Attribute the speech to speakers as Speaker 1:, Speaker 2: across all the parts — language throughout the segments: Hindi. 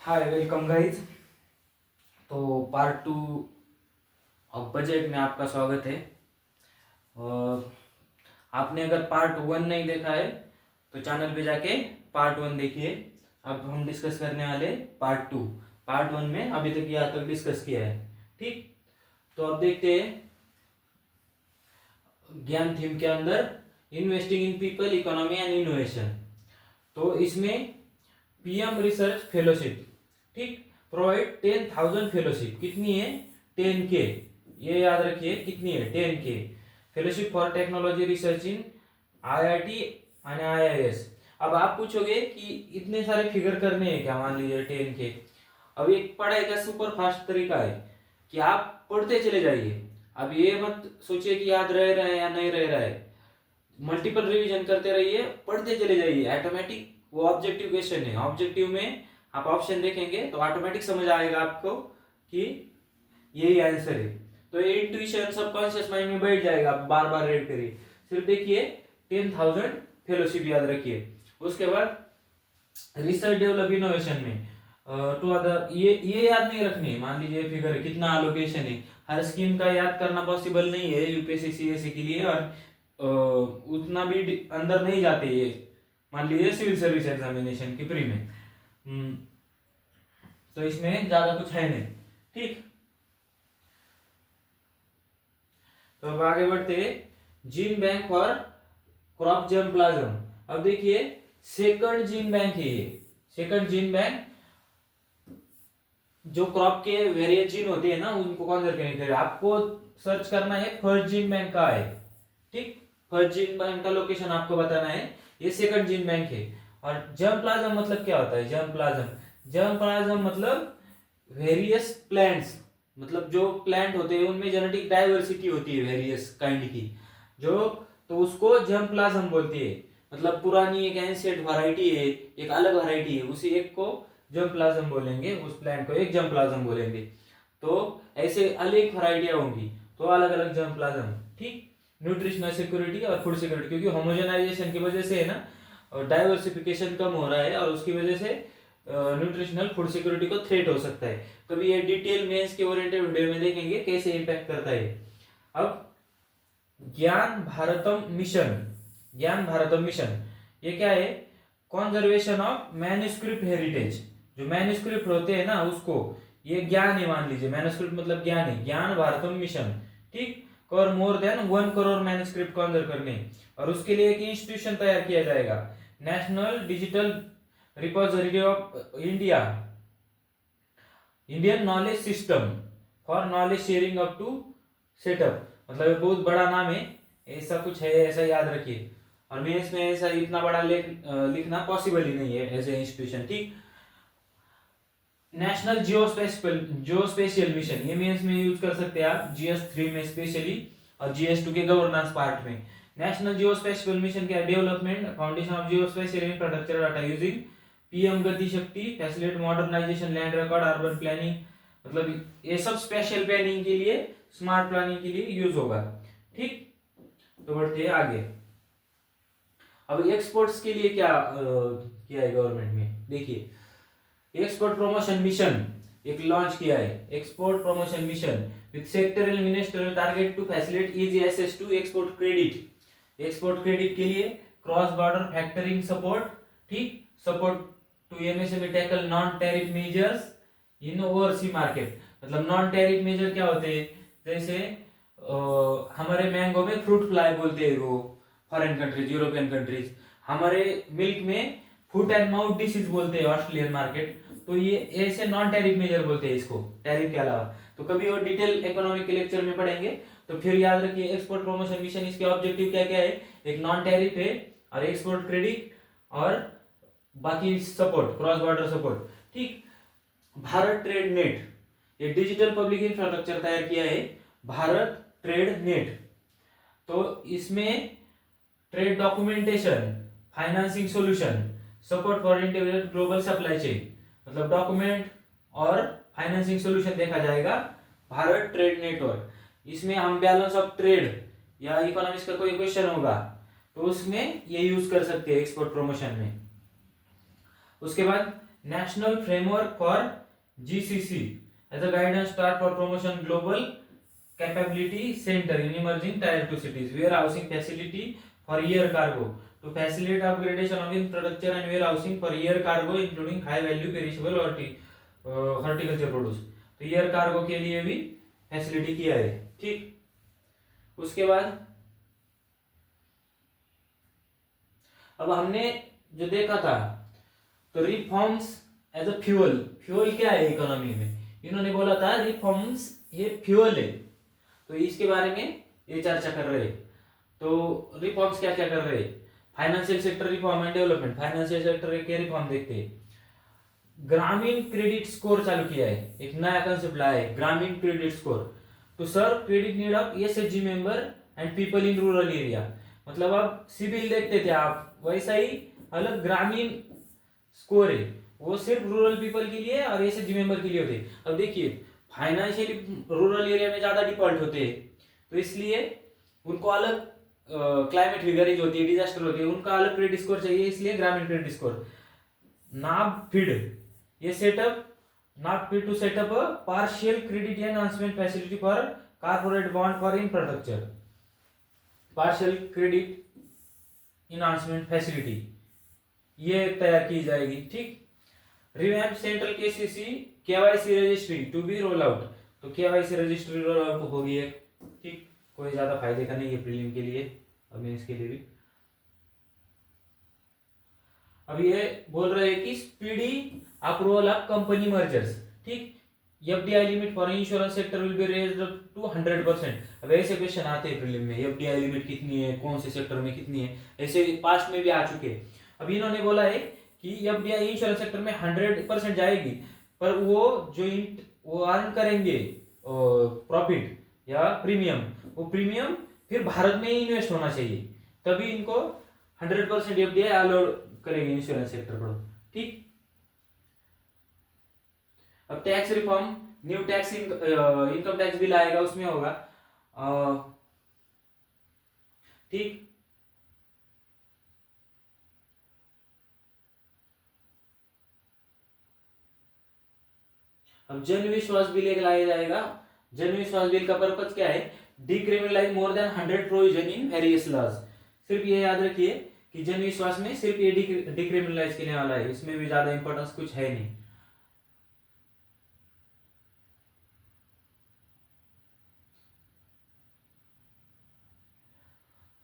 Speaker 1: Hi welcome guys. तो पार्ट 2 ऑफ बजट में आपका स्वागत है। और आपने अगर पार्ट 1 नहीं देखा है तो चैनल पे जाके पार्ट 1 देखिए। अब हम डिस्कस करने वाले पार्ट 2। पार्ट 1 में अभी तक यहाँ तक डिस्कस किया है, ठीक। तो अब देखते हैं ज्ञान थीम के अंदर investing in people, economy and innovation. तो इसमें पीएम रिसर्च फेलोशिप, ठीक, प्रोवाइड 10,000 फेलोशिप। कितनी है? 10K। ये याद रखिए कितनी है, 10K fellowship for technology research in IIT and IIS। अब आप पूछोगे कि इतने सारे फिगर करने हैं क्या? मान लीजिए 10K। अब एक पढ़ाई का सुपर फास्ट तरीका है कि आप पढ़ते चले जाइए। अब ये मत सोचिए कि याद रह रहा है या नहीं रह रहा है। मल्टीपल रिवीजन करते रहिए, पढ़ते चले जाइए। ऑटोमेटिक वो ऑब्जेक्टिव क्वेश्चन है, ऑब्जेक्टिव में आप ऑप्शन देखेंगे तो ऑटोमेटिक समझ आएगा आपको कि यही आंसर है। तो ये इंट्यूशन सबकॉन्शियस माइंड में बैठ जाएगा। आप बार बार रीड करिए। सिर्फ देखिए 10,000 फेलोशिप याद रखिए। उसके बाद रिसर्च डेवलप इनोवेशन में टू अदर, ये याद नहीं रखनी। मान लीजिए फिगर कितना एलोकेशन है, हर स्कीम का याद करना पॉसिबल नहीं है यूपीएससी सीएससी के लिए, और उतना भी अंदर नहीं जाते ये। मान लीजिए सिविल सर्विस एग्जामिनेशन की प्री में, तो इसमें ज्यादा कुछ है नहीं, ठीक। तो अब आगे बढ़ते gene bank for crop germ plasm. अब देखिए सेकंड जीन बैंक है ये। सेकंड जीन बैंक जो क्रॉप के वेरियस जीन होते हैं ना उनको कॉन्जर्व करने के लिए आपको सर्च करना है फर्स्ट जीन बैंक का है, ठीक। फर्स्ट जीन बैंक का लोकेशन आपको बताना है। ये सेकंड जीन बैंक है। और जर्म प्लाज्म मतलब क्या होता है? जर्म प्लाज्म मतलब वेरियस प्लांट्स, मतलब जो प्लांट होते हैं उनमें जेनेटिक डाइवर्सिटी होती है वेरियस काइंड की, जो तो उसको जर्म प्लाज्म बोलती है। मतलब पुरानी एक एंशिएंट वैरायटी है, एक अलग वैरायटी है, उसी एक को जर्म प्लाज्म बोलेंगे, उस प्लांट को एक जर्म प्लाज्म बोलेंगे। तो ऐसे अलग वैरायटियां होंगी तो अलग अलग जर्म प्लाज्म, ठीक। न्यूट्रिशनल सिक्योरिटी और फूड सिक्योरिटी, क्योंकि होमोजेनाइजेशन की वजह से है ना, डाइवर्सिफिकेशन कम हो रहा है और उसकी वजह से न्यूट्रिशनल फूड सिक्योरिटी को थ्रेट हो सकता है। कभी ये डिटेल मेंस के ओरिएंटेड वीडियो में देखेंगे कैसे इंपैक्ट करता है। अब ज्ञान भारतम मिशन ये क्या है? Conservation of manuscript heritage. जो मैन्युस्क्रिप्ट होते हैं ना उसको, ये ज्ञान है। मान लीजिए मैन्युस्क्रिप्ट मतलब ज्ञान है, ज्ञान भारतम मिशन, ठीक। और more than 1 crore manuscript conserve करने, और उसके लिए एक इंस्टीट्यूशन तैयार किया जाएगा, national digital repository of Indian knowledge system for knowledge sharing up to setup. मतलब ये बहुत बड़ा नाम है, ऐसा कुछ है, ऐसा याद रखिए। और मेंस में ऐसा इतना बड़ा लिखना पॉसिबल ही नहीं है एज ए इंस्टीट्यूशन, ठीक। नेशनल जियोस्पेशियल मिशन, ये मेंस में यूज कर सकते हैं आप, GS3 में स्पेशली और GS2 के गवर्नेंस पार्ट में। नेशनल जियोस्पेशियल मिशन क्या है? Development foundation of geospatial infrastructure data using PM Gati Shakti, facilitate modernisation, land record, urban planning. मतलब ये सब स्पेशल प्लानिंग के लिए, स्मार्ट प्लानिंग के लिए यूज होगा, ठीक। तो बढ़ते हैं आगे। अब एक्सपोर्ट्स के लिए क्या किया है गवर्नमेंट में? देखिए एक्सपोर्ट प्रमोशन मिशन एक लॉन्च किया है, export promotion mission with sectoral ministerial target to facilitate easy access to export credit. Export credit के लिए क्रॉस बॉर्डर फैक्टरिंग सपोर्ट, ठीक, support to MSME tackle non tariff measures in oversea market. मतलब नॉन टैरिफ मेजर क्या होते हैं? जैसे हमारे मैंगो में फ्रूट फ्लाई बोलते हैं वो फॉरेन कंट्रीज, यूरोपियन कंट्रीज। हमारे मिल्क में फुट एंड माउथ डिसीज बोलते हैं ऑस्ट्रेलियन मार्केट। तो ये ऐसे नॉन टैरिफ मेजर बोलते हैं इसको, टैरिफ के अलावा। तो कभी और डिटेल इकोनॉमिक के लेक्चर में पढ़ेंगे। तो फिर याद रखिए एक्सपोर्ट प्रमोशन मिशन, इसके ऑब्जेक्टिव क्या क्या है? एक नॉन टैरिफ है, और एक्सपोर्ट क्रेडिट, और बाकी सपोर्ट, क्रॉस बॉर्डर सपोर्ट, ठीक। भारत ट्रेड नेट, ये डिजिटल पब्लिक इंफ्रास्ट्रक्चर तैयार किया है, भारत ट्रेड नेट। तो इसमें trade documentation, financing solution, support for integrated global supply chain, मतलब डॉक्यूमेंट और फाइनेंसिंग सॉल्यूशन देखा जाएगा भारत ट्रेड नेटवर्क। इसमें हम बैलेंस ऑफ ट्रेड या इकोनॉमिक्स का कोई क्वेश्चन होगा तो उसमें ये यूज कर सकते हैं एक्सपोर्ट प्रमोशन में। उसके बाद national framework for GCC as a guidance star for promotion global capability centre in emerging tier 2 cities, warehousing facility for air cargo to facilitate upgradation of infrastructure and warehousing for air cargo including high value perishable horticulture produce। तो एयर कार्गो के लिए भी फैसिलिटी किया है। ठीक, उसके बाद अब हमने जो देखा था तो reforms as a fuel, fuel क्या है इकोनॉमी में, इन्होंने बोला था रिफॉर्म्स ये फ्यूल है, तो इसके बारे में ये चर्चा कर रहे। तो रिफॉर्म्स क्या क्या कर रहे, financial sector reform and development, financial sector के रिफॉर्म देखते हैं। ग्रामीण क्रेडिट स्कोर चालू किया है, एक नया कंसेप्ट लाया है Grameen credit score to serve credit need of SHG member and people in rural area. मतलब अब सिविल देखते थे आप, वैसा ही अलग ग्रामीण स्कोर है, वो सिर्फ रूरल पीपल के लिए और एसएचजी मेंबर के लिए होते हैं। अब देखिए फाइनेंशियली रूरल एरिया में ज्यादा डिफॉल्ट होते हैं, तो इसलिए उनको अलग क्लाइमेट विगरीज होती है, डिजास्टर होती है, उनका अलग क्रेडिट स्कोर चाहिए, इसलिए ग्रामीण क्रेडिट स्कोर। नाबार्ड ये setup, NABARD to setup a partial credit enhancement facility for corporate bond for infrastructure, partial credit enhancement facility ये तैयार की जाएगी। ठीक, revamp central KCC KYC registry to be roll out, तो केवाईसी रजिस्ट्री रोल आउट होगी एक। ठीक, कोई ज्यादा फायदे का नहीं है प्रीलिम के लिए और मेंस के लिए भी। अब ये बोल रहे हैं कि speedy approval of company mergers. ठीक, FDI limit for insurance sector will be raised to 100%। अब ऐसे क्वेश्चन आते हैं प्रीलिम में, एफडीआई लिमिट कितनी है, कौन से सेक्टर में कितनी है, ऐसे पास्ट में भी आ चुके हैं। अब इन्होंने बोला है कि एफडीआई इंश्योरेंस सेक्टर में 100% जाएगी, पर वो अर्न करेंगे प्रॉफिट या प्रीमियम, वो प्रीमियम फिर भारत में ही इन्वेस्ट होना चाहिए, तभी इनको 100% एफडीआई अलाउड करेंगे इंश्योरेंस सेक्टर पर। ठीक, अब tax reform, new tax income tax bill आएगा, उसमें होगा। ठीक, अब जन विश्वास बिल एक लाया जाएगा। जन विश्वास बिल का पर्पज क्या है, decriminalise more than 100 provision in various laws. सिर्फ ये याद रखिए कि जन विश्वास में सिर्फ ये डिक्रिमिनलाइज करने वाला है, इसमें भी ज्यादा इंपॉर्टेंस कुछ है नहीं।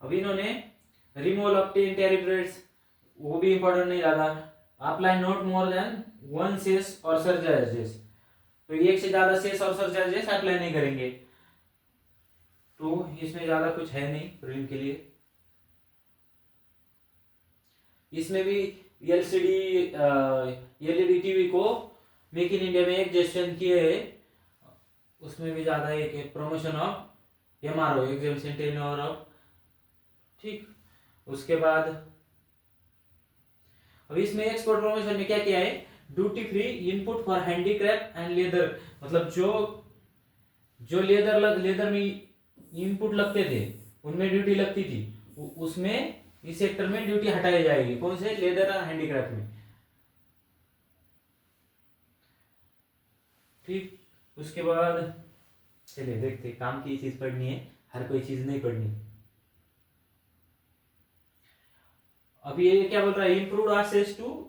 Speaker 1: अब इन्होंने रिमूवल ऑफ 10 टैरिफ रेट्स, वो भी इंपॉर्टेंट नहीं ज्यादा। Apply not more than 1 cess और सरचार्जेस, तो एक से ज्यादा सेस और सरचार्जेस अप्लाई नहीं करेंगे, तो इसमें ज्यादा कुछ है नहीं प्रीलिम के लिए। इसमें भी एलसीडी एलईडी टीवी को मेक इन इंडिया में एग्जेशन किए है, उसमें भी ज्यादा एक promotion of MRO exemption tenure of. ठीक, उसके बाद अब इसमें एक्सपोर्ट प्रमोशन में क्या किया है, duty free input for handicraft and leather, मतलब जो लेदर में इनपुट लगते थे उनमें ड्यूटी लगती थी, उसमें इस सेक्टर में ड्यूटी हटाई जाएगी, कौन से, लेदर और हैंडीक्राफ्ट में। ठीक, उसके बाद चलिए देखते, काम की चीज पढ़नी है, हर कोई चीज नहीं पढ़नी। अब ये क्या बोल रहा है, improved access to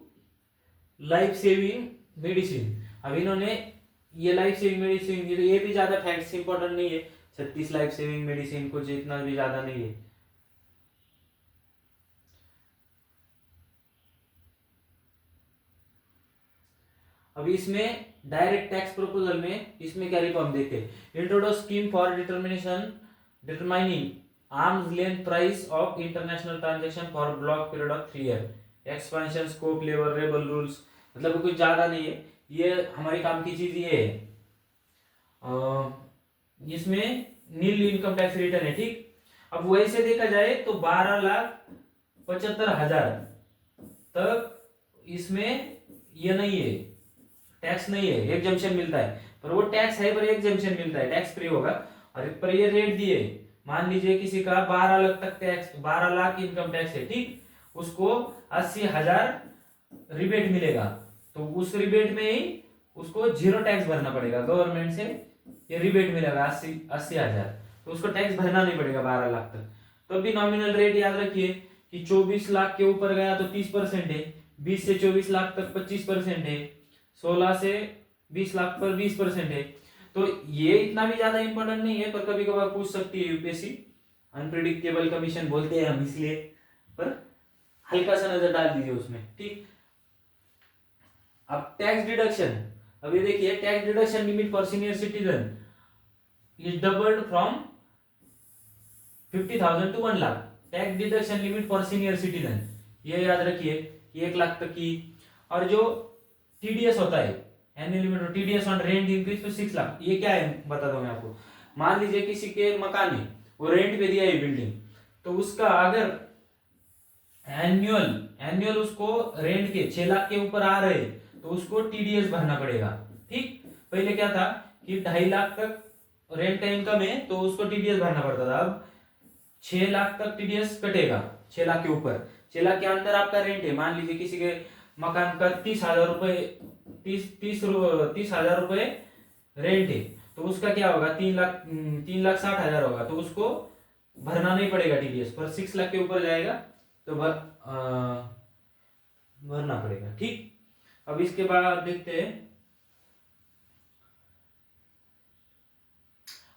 Speaker 1: life saving medicine. अब इन्होंने ये लाइफ सेविंग मेडिसिन, ये भी ज्यादा फैक्ट्स इंपॉर्टेंट नहीं है, 36 लाइफ सेविंग मेडिसिन कुछ इतना भी ज्यादा नहीं है। अब इसमें डायरेक्ट टैक्स प्रपोजल में इसमें क्या रिफॉर्म देखते हैं, introduce scheme for determining arm's length price of international transaction for block period of 3 year, expansion scope leviable rules, मतलब कुछ ज्यादा नहीं है, ये हमारे काम की चीज ये है। इसमें नील इनकम टैक्स रिटर्न है। ठीक, अब वैसे देखा जाए तो 12,75,000 तक इसमें ये नहीं है, टैक्स नहीं है, एग्जम्पशन मिलता है, पर वो टैक्स है पर एग्जम्पशन मिलता है, टैक्स फ्री होगा। और पर ये रेट दिए, मान लीजिए किसी का 12 लाख तक टैक्स, 12 लाख इनकम टैक्स है, ठीक, उसको 80,000 रिबेट मिलेगा, तो उस रिबेट में ही उसको 0 टैक्स भरना पड़ेगा गवर्नमेंट से। ये रिबेट मिलेगा 80,000, तो उसको टैक्स भरना नहीं पड़ेगा 12 लाख तक। तो भी नॉमिनल रेट याद रखिए कि 24 लाख के ऊपर गया तो 30% है, 20 से 24 लाख तक 25% है, 16 से 20 लाख पर 20% है। तो ये इतना भी ज्यादा इंपॉर्टेंट नहीं है, पर कभी कभार पूछ सकती है यूपीएससी, अनप्रिडिक्टेबल कमीशन बोलते हैं हम इसलिए, पर हल्का सा नजर डाल दीजिए उसमें, ठीक। अब टैक्स डिडक्शन, अब ये देखिए tax deduction limit for senior citizen is doubled from 50,000 to 1 lakh. Tax deduction limit for senior citizen, ये याद रखिए 1 लाख तक की। और जो टीडीएस होता है, annual limit TDS on rent increase to 6 lakh, ये क्या है बता दूं मैं आपको। मान लीजिए किसी के मकान है, वो रेंट पे दिया है बिल्डिंग, तो उसका अगर एनुअल उसको रेंट के 6 लाख के ऊपर आ रहे तो उसको टीडीएस भरना पड़ेगा, ठीक। पहले क्या था कि 2.5 लाख तक रेंट का इनकम है तो उसको टीडीएस भरना पड़ता था, अब 6 लाख तक टीडीएस कटेगा। 6 लाख के ऊपर, 6 लाख के अंदर आपका रेंट है, मान लीजिए किसी के मकान का 30,000 रुपए 30,000 रुपए रेंट है, तो उसका क्या होगा 3,60,000 होगा, तो उसको भरना नहीं पड़ेगा टीडीएस। पर 6 लाख के ऊपर जाएगा तो भरना पड़ेगा, ठीक। अब इसके बाद देखते हैं,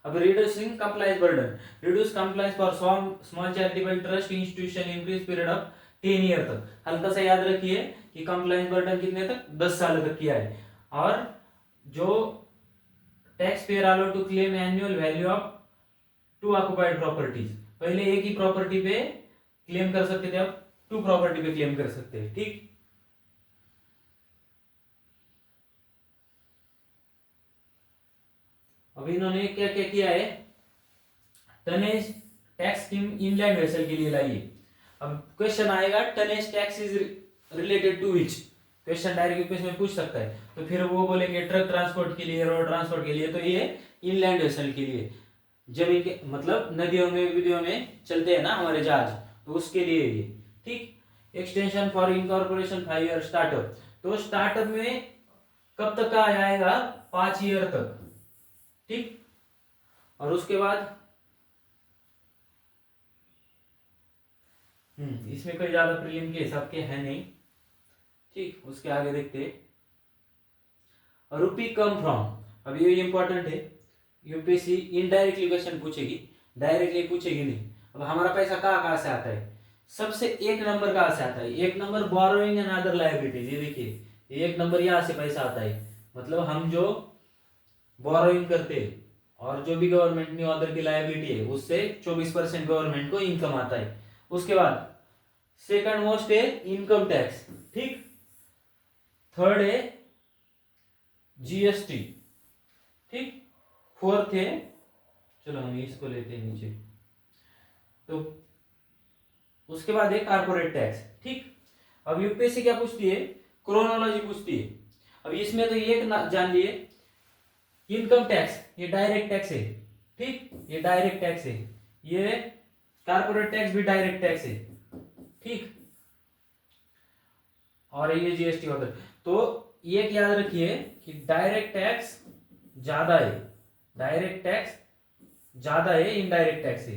Speaker 1: अब reducing compliance burden, reduce compliance for small charitable trust institution increase period of 10 year तक। हल्का सा याद रखिए कि कंप्लायंस बर्डन कितने तक, 10 साल तक किया है। और जो tax payer allowed to claim annual value of 2 occupied properties, पहले एक ही प्रॉपर्टी पे क्लेम कर सकते थे, अब 2 प्रॉपर्टी पे क्लेम कर सकते हैं, ठीक। अब इन्होंने क्या क्या किया है, tonnage tax scheme inland vessel के लिए लाई है। अब क्वेश्चन आएगा tonnage tax is related to which, question direct question में पूछ सकता है, तो फिर वो बोलेंगे ट्रक ट्रांसपोर्ट के लिए, रोड ट्रांसपोर्ट के लिए, तो ये इनलैंड वेसल के लिए, जमीन के मतलब नदियों में विदियों में चलते हैं ना हमारे जहाज, तो उसके लिए ये, ठीक। Extension for incorporation 5 year startup, तो स्टार्टअप में कब तक का आएगा 5 ईयर तक, ठीक। और उसके बाद इसमें कोई ज्यादा प्रीलिम के हिसाब के है नहीं, ठीक। उसके आगे देखते रुपी कम फ्रॉम, अब ये इंपॉर्टेंट है, यूपीएससी इनडायरेक्टली क्वेश्चन पूछेगी, डायरेक्टली पूछेगी नहीं। अब हमारा पैसा कहाँ से आता है, सबसे 1 नंबर कहाँ से आता है, 1 number borrowing and other liabilities, ये देखिए 1 नंबर यहाँ से पैसा आता है, मतलब हम जो बोरोइंग करते हैं और जो भी गवर्नमेंट में अदर की लायबिलिटी है उससे 24% गवर्नमेंट को इनकम आता है। उसके बाद सेकंड मोस्ट है इनकम टैक्स, ठीक। थर्ड है जीएसटी, ठीक। फोर्थ है, चलो हम इसको लेते हैं नीचे, तो उसके बाद है कारपोरेट टैक्स, ठीक। अब यूपीएससी क्या पूछती है, क्रोनोलॉजी पूछती है। अब इसमें तो एक जान लिए, इनकम टैक्स ये डायरेक्ट टैक्स है, ठीक, ये डायरेक्ट टैक्स है, ये कारपोरेट टैक्स भी डायरेक्ट टैक्स है, ठीक। और ये जीएसटी वगैरह, तो ये याद रखिए कि डायरेक्ट टैक्स ज्यादा है, डायरेक्ट टैक्स ज्यादा है इनडायरेक्ट टैक्स से,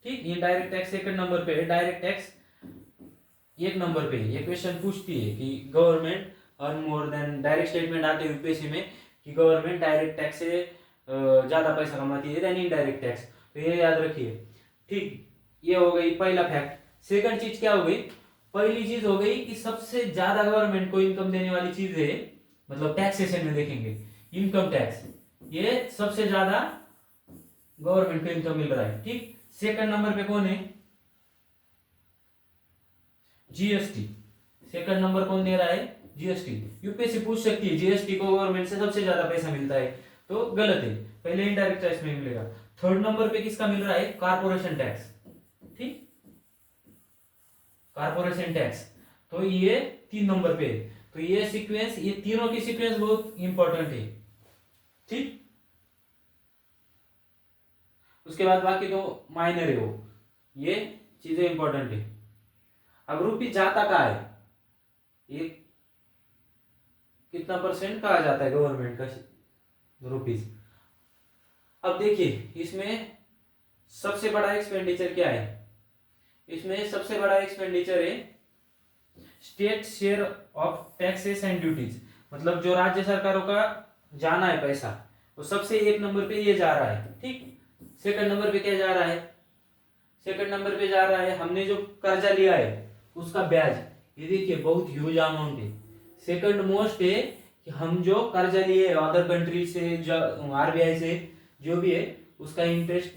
Speaker 1: ठीक। इनडायरेक्ट टैक्स सेकंड नंबर पे है, डायरेक्ट टैक्स 1 नंबर पे है। ये क्वेश्चन पूछती है कि government earn more than, direct statement आते हैं यूपीएससी में कि गवर्नमेंट डायरेक्ट टैक्स से ज्यादा पैसा कमाती है देन इनडायरेक्ट टैक्स, तो ये याद रखिए, ठीक। ये हो गई पहला फैक्ट। सेकंड चीज क्या हो गई, पहली चीज हो गई कि सबसे ज्यादा गवर्नमेंट को इनकम देने वाली चीज है, मतलब टैक्सेशन में देखेंगे इनकम टैक्स, ये सबसे ज्यादा गवर्नमेंट को इनकम मिल रहा है, ठीक। सेकंड नंबर पे कौन है, जीएसटी, सेकंड नंबर कौन दे रहा है, जीएसटी। यूपीएससी पूछ सकती है जीएसटी को गवर्नमेंट से सबसे ज्यादा पैसा मिलता है, तो गलत है, पहले इनडायरेक्ट टैक्स में मिलेगा। थर्ड नंबर पे किसका मिल रहा है, कारपोरेशन टैक्स, ठीक, कारपोरेशन टैक्स, तो ये 3 नंबर पे, तो ये सीक्वेंस, ये तीनों की सीक्वेंस बहुत इंपॉर्टेंट है, ठीक। उसके बाद बाकी तो माइनर है, वो ये चीजें इंपॉर्टेंट है। अब रुपी जाता का है, ये कितना परसेंट कहा जाता है गवर्नमेंट का रुपीज। अब देखिए इसमें सबसे बड़ा एक्सपेंडिचर क्या है, इसमें सबसे बड़ा एक्सपेंडिचर है state share of taxes and duties, मतलब जो राज्य सरकारों का जाना है पैसा, वो सबसे एक नंबर पे ये जा रहा है। ठीक, सेकंड नंबर पे क्या जा रहा है, सेकंड नंबर पे जा रहा है हमने जो कर्जा लिया है उसका ब्याज। ये देखिए बहुत ह्यूज अमाउंट है। सेकंड मोस्ट है कि हम जो कर्जा लिए अदर कंट्री से, आरबीआई से, जो भी है उसका इंटरेस्ट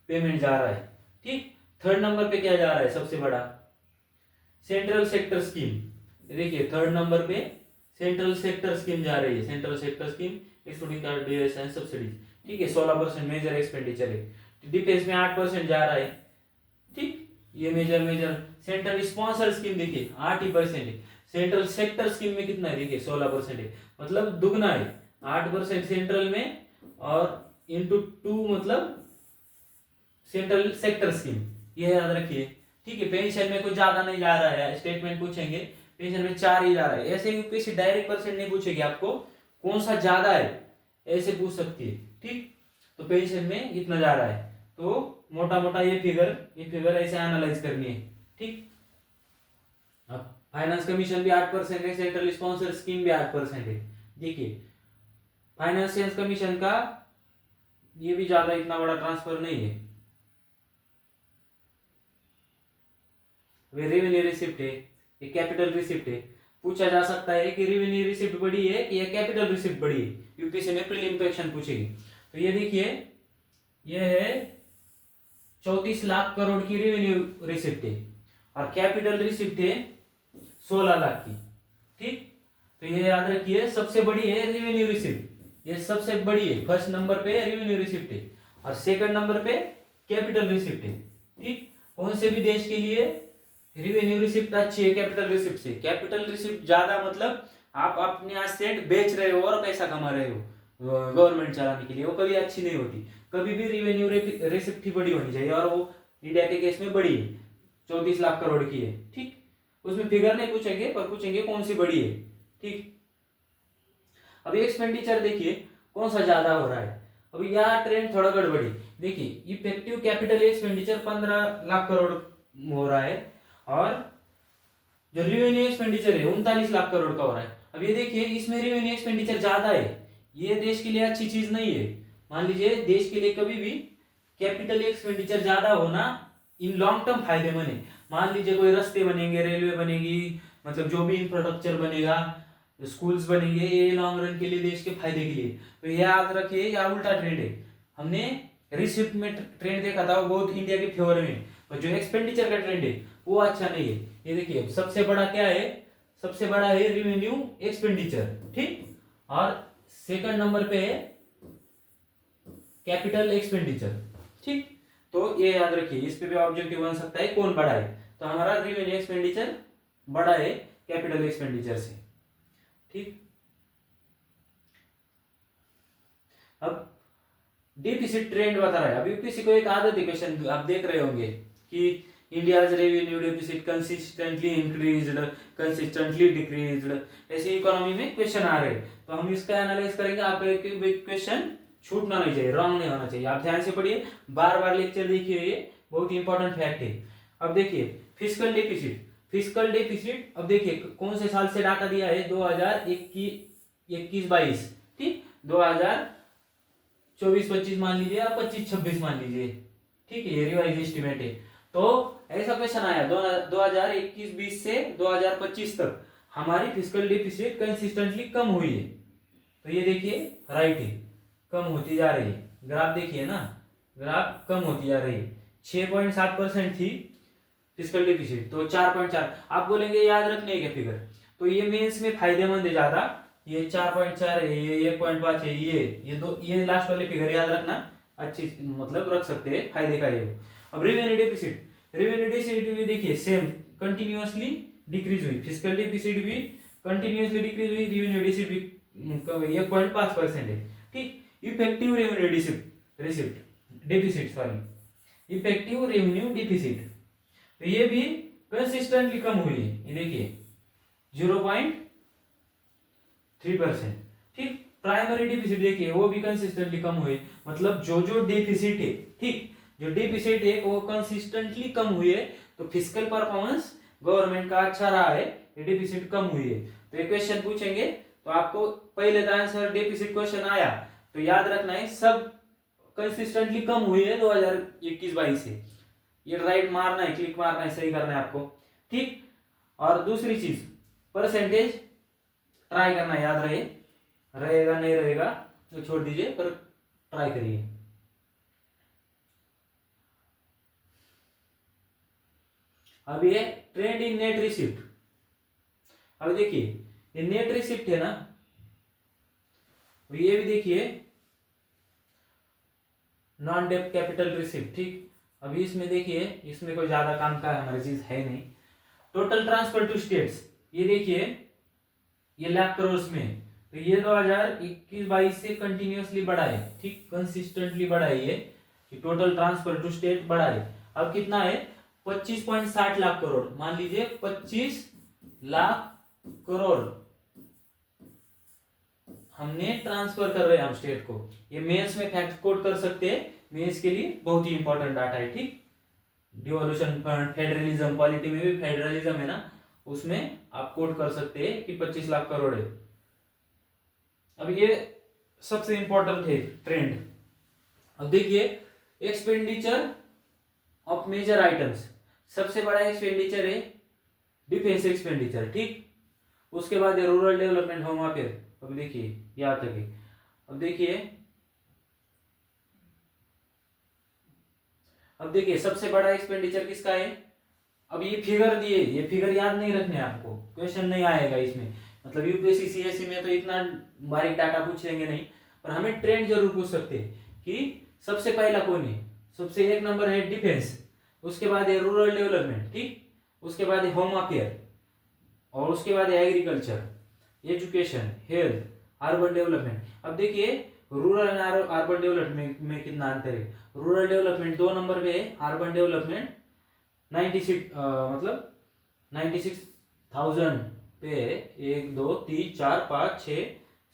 Speaker 1: पेमेंट जा रहा है। ठीक, थर्ड नंबर पे क्या जा रहा है सबसे बड़ा, सेंट्रल सेक्टर स्कीम। देखिए थर्ड नंबर पे सेंट्रल सेक्टर स्कीम जा रही है, central sector scheme excluding duress and subsidies. ठीक है, 16% मेजर एक्सपेंडिचर है। डिफेंस में 8% जा रहा है। ठीक, ये major major central sponsor scheme देखिए 8% है। सेंट्रल सेक्टर स्कीम में कितना है, देखिए 16% है, मतलब दुगना है। 8% सेंट्रल में और इंटू 2 मतलब सेंट्रल सेक्टर स्कीम, ये याद रखिए। ठीक है, पेंशन में कुछ ज्यादा नहीं जा रहा है, स्टेटमेंट पूछेंगे पेंशन में 4 ही जा रहा है। ऐसे यूपीएससी डायरेक्ट परसेंट नहीं पूछेगी आपको कौन सा ज्यादा है, ऐसे पूछ सकती है। ठीक, तो पेंशन में इतना जा रहा है, तो मोटा मोटा ये फिगर ऐसे एनालाइज करनी है। ठीक, अब फाइनेंस कमीशन भी 8% है, सेंट्रल स्पॉन्सर स्कीम भी 8% है। देखिए फाइनेंशियल कमीशन का ये भी ज्यादा इतना बड़ा ट्रांसफर नहीं है। रेवेन्यू रिसिप्ट है, ये कैपिटल रिसिप्ट है। पूछा जा सकता है कि रेवेन्यू रिसिप्ट बड़ी है कि कैपिटल रिसिप्ट बड़ी है, यूपीएससी में प्रीलिम क्वेश्चन पूछेगी। तो ये देखिए ये है 34 लाख करोड़ की रेवेन्यू रिसिप्ट है और कैपिटल रिसिप्ट है 16 लाख की। ठीक, तो ये याद रखिए सबसे बड़ी है रेवेन्यू रिसिप्ट, ये सबसे बड़ी है। फर्स्ट नंबर पे रेवेन्यू रिसिप्ट है और सेकंड नंबर पे कैपिटल रिसिप्ट है। ठीक, कौन से भी देश के लिए रेवेन्यू रिसिप्ट अच्छी है कैपिटल रिसिप्ट से। कैपिटल रिसिप्ट ज्यादा मतलब आप अपने एसेट बेच रहे हो और पैसा कमा रहे हो गवर्नमेंट चलाने के लिए, वो कभी अच्छी नहीं होती। कभी भी रेवेन्यू रिसिप्ट ही बड़ी होनी चाहिए और वो इंडिया के केस में बड़ी है, 34 लाख करोड़ की है। ठीक, उसमें फिगर नहीं पूछेंगे पर पूछेंगे कौन सी बड़ी है। ठीक, अभी एक्सपेंडिचर देखिए कौन सा ज्यादा हो रहा है। अभी यहाँ ट्रेंड थोड़ा गड़बड़ी, देखिए effective capital expenditure 15 lakh crore हो रहा है और जो रेवेन्यू एक्सपेंडिचर है 39 लाख करोड़ का हो रहा है। अब ये देखिए इसमें रेवेन्यू एक्सपेंडिचर ज्यादा है, ये देश के लिए अच्छी चीज नहीं है। मान लीजिए देश के लिए कभी भी कैपिटल एक्सपेंडिचर ज्यादा होना इन लॉन्ग टर्म फायदेमंद है। मान लीजिए कोई रास्ते बनेंगे, रेलवे बनेगी, मतलब जो भी इंफ्रास्ट्रक्चर बनेगा, स्कूल्स बनेंगे, ये लॉन्ग रन के लिए देश के फायदे के लिए। तो ये याद रखिए या उल्टा ट्रेंड है। हमने रिसिप्ट में ट्रेंड देखा था वो बहुत इंडिया के फेवर में, और जो एक्सपेंडिचर का ट्रेंड है वो अच्छा नहीं है। ये देखिए सबसे बड़ा क्या है, सबसे बड़ा है रेवेन्यू एक्सपेंडिचर। ठीक, और सेकंड नंबर पे है कैपिटल एक्सपेंडिचर। ठीक, तो ये याद रखिए, इस पे भी ऑब्जेक्टिव बन सकता है कौन बड़ा है। तो हमारा रेवेन्यू एक्सपेंडिचर बड़ा है कैपिटल एक्सपेंडिचर से। ठीक, अब डिफिसिट ट्रेंड बता रहा है। अब यूपीएससी को एक आदत है, क्वेश्चन आप देख रहे होंगे कि India's revenue deficit consistently increased, consistently decreased, ऐसे इकोनॉमी में क्वेश्चन आ रहे हैं। तो हम इसका एनालाइज करेंगे। आप क्वेश्चन छूटना नहीं चाहिए, रॉन्ग नहीं होना चाहिए। आप ध्यान से पढ़िए, बार बार लेक्चर देखिए, ये बहुत इंपॉर्टेंट फैक्ट है। अब देखिए फिजिकल डेफिसिट, फिजिकल डेफिसिट अब देखिए कौन से साल से डाटा दिया है, 2021-22। ठीक, 2024-25 मान लीजिए या 25-26 मान लीजिए। ठीक है, ये रिवाइज एस्टिमेट है। तो ऐसा क्वेश्चन आया 2021-20 से 2025 तक हमारी फिजिकल डेफिसिट कंसिस्टेंटली कम हुई है। तो ये देखिए राइट है, कम होती जा रही है। ग्राफ देखिए ना, ग्राफ कम होती जा रही है। 6.7% थी फिजिकल डेफिसिट, तो 4.4। आप बोलेंगे याद रखने के फिगर, तो ये मेंस में फायदेमंद है ज्यादा। ये 4.4 है, ये 1.5 है, ये दो, ये लास्ट वाले फिगर याद रखना, अच्छी मतलब रख सकते हैं, फायदे का ये। अब रेवेन्यू डेफिसिट, रेवेन्यू डेफिसिट भी देखिए सेम कंटिन्यूअसली डिक्रीज हुई, फिजिकल डेफिसिट भी कंटिन्यूअसली डिक्रीज हुई, रेवेन्यू डेफिसिट भी 1.5% है। ठीक, effective revenue deficit sorry, effective revenue deficit, तो ये भी कंसिस्टेंटली कम हुई है। ये देखिए 0.4 3%। ठीक, प्राइमरी डिफिसिट देखिए वो भी कंसिस्टेंटली कम हुए, मतलब जो डिफिसिट है, ठीक, जो डिफिसिट है वो कंसिस्टेंटली कम हुई है, तो फिजिकल परफॉर्मेंस गवर्नमेंट का अच्छा रहा है, ये डिफिसिट कम हुई है। तो ये क्वेश्चन पूछेंगे तो आपको पहले का आंसर डिफिसिट क्वेश्चन आया तो याद रखना है सब कंसिस्टेंटली कम हुई है 2021-22 से, ये राइट मारना है, क्लिक मारना है, सही करना है आपको। ठीक, और दूसरी चीज परसेंटेज ट्राई करना, याद रहे, रहेगा नहीं रहेगा तो छोड़ दीजिए, पर ट्राई करिए। अब ये ट्रेंड इन नेट रिसिप्ट, अब देखिए ये नेट रिसिप्ट है ना, ये भी देखिए नॉन डेब्ट कैपिटल रिसिप्ट। ठीक, अभी इसमें देखिए इसमें कोई ज्यादा काम का हमारी चीज है नहीं। टोटल ट्रांसफर टू स्टेट्स, ये देखिए ये लाख करोड़ में, तो ये 2021-22 से कंटिन्यूअसली बढ़ा है, ठीक, कंसिस्टेंटली बढ़ा है ये, टोटल ट्रांसफर टू स्टेट बढ़ा है। अब कितना है, 25.60 लाख करोड़, मान लीजिए 25 लाख करोड़ हमने ट्रांसफर कर रहे हैं हम स्टेट को। ये मेंस में फैक्ट कोड कर सकते हैं, मेंस के लिए बहुत ही इंपॉर्टेंट डाटा है। ठीक, डिवोल्यूशन फंड, फेडरलिज्म, पॉलिटी में भी फेडरलिज्म है ना, उसमें आप कोड कर सकते हैं कि 25 लाख करोड़ है। अब ये सबसे इंपॉर्टेंट है ट्रेंड। अब देखिए एक्सपेंडिचर ऑफ मेजर आइटम्स, सबसे बड़ा एक्सपेंडिचर है डिफेंस एक्सपेंडिचर। ठीक, उसके बाद रूरल डेवलपमेंट, होम अफेयर। अब देखिए याद रखिए, अब देखिए सबसे बड़ा एक्सपेंडिचर किसका है। अब ये फिगर दिए, ये फिगर याद नहीं रखने आपको, क्वेश्चन नहीं आएगा इसमें, मतलब यूपीएससी सीएससी में तो इतना बारीक डाटा पूछेंगे नहीं, पर हमें ट्रेंड जरूर पूछ सकते हैं कि सबसे पहला कौन है। सबसे एक नंबर है डिफेंस, उसके बाद है रूरल डेवलपमेंट, ठीक, उसके बाद है होम अफेयर, और उसके बाद है agriculture, education, health, urban development. अब देखिए रूरल एंड अर्बन डेवलपमेंट में कितना अंतर है। रूरल डेवलपमेंट 2 नंबर पे है, अर्बन डेवलपमेंट 96 मतलब 96,000 पे 1 2 3 4 5 6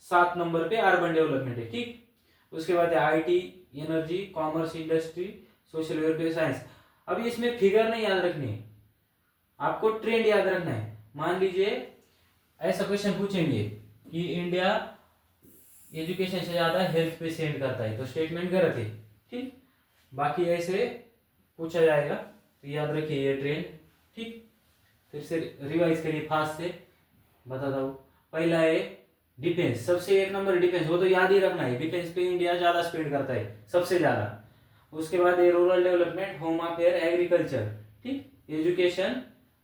Speaker 1: 7 नंबर पे अर्बन डेवलपमेंट है। ठीक, उसके बाद है IT, energy, commerce, industry, social welfare, science. अब इसमें फिगर नहीं याद रखनी है, आपको ट्रेंड याद रखना है। मान लीजिए ऐसा क्वेश्चन पूछेंगे कि इंडिया एजुकेशन से ज्यादा हेल्थ पे सेंड करता है, तो स्टेटमेंट गलत है। ठीक, बाकी ऐसे पूछा जाएगा, तो याद रखिए ये ट्रेंड। ठीक, फिर से रिवाइज करिए फास्ट से, बताता हूँ। पहला है डिफेंस, सबसे एक नंबर डिफेंस, वो तो याद ही रखना है, डिफेंस पे इंडिया ज्यादा स्पेंड करता है, सबसे ज्यादा। उसके बाद है rural development, home affair, agriculture, ठीक, एजुकेशन,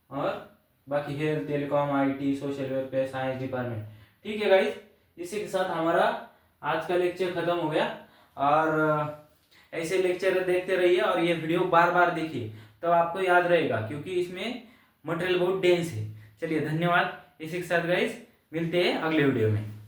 Speaker 1: और बाकी health, telecom, IT, social welfare, science department. ठीक है गाइस, इसी के साथ हमारा आज का लेक्चर खत्म हो गया। और ऐसे लेक्चर देखते रहिए और ये वीडियो बार बार देखिए, तब तो आपको याद रहेगा, क्योंकि इसमें मटेरियल बहुत डेंस है। चलिए धन्यवाद, इसी के साथ गाइस मिलते हैं अगले वीडियो में।